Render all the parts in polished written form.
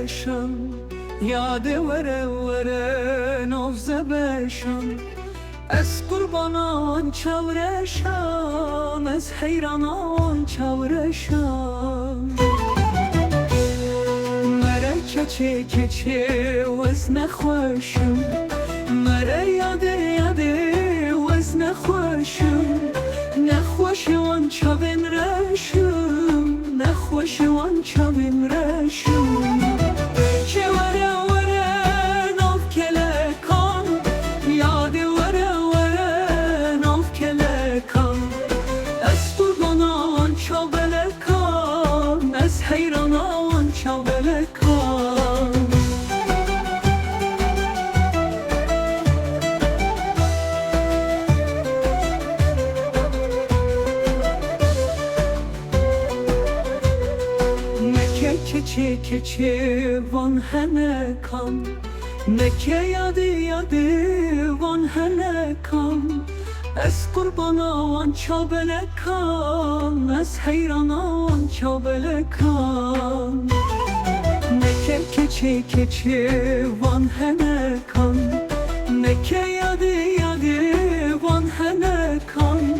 بشم یاد وره وره نوز بشم از قربانان چورشم از حیرانان چورشم مره کچه کچه وز نخوشم مره یاده وز نخوشم نخوشم چاوین رشم نخوشم چاوین رشم چه وره وره ناف کله کن یاد وره وره ناف کله کن از قربانان چاوله کن از حیرانان چاوله کن کچه کچه وان هنه کن نکه یاده وان هنه کن از قربانان چابله کن از حیرانان چابله کن نکه کچه کچه وان هنه کن نکه یاده وان هنه کن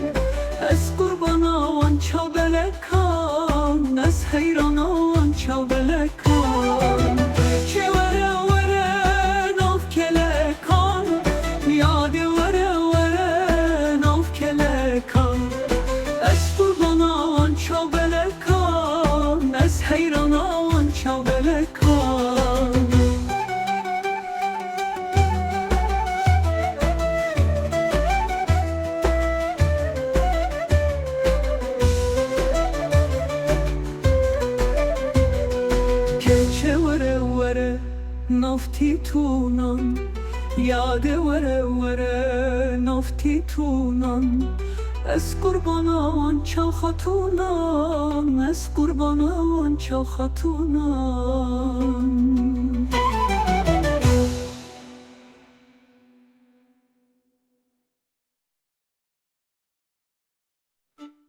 از قربانان چابله کن از حیرانان چاوله کن چه وره وره ناف کله کن یاد وره وره ناف کله کن از قربانان چاوله کن از حیرانان چاوله کن نافتی تونان یاد وره وره نافتی تونان از قربانان چو خاتونان از قربانان چو خاتونان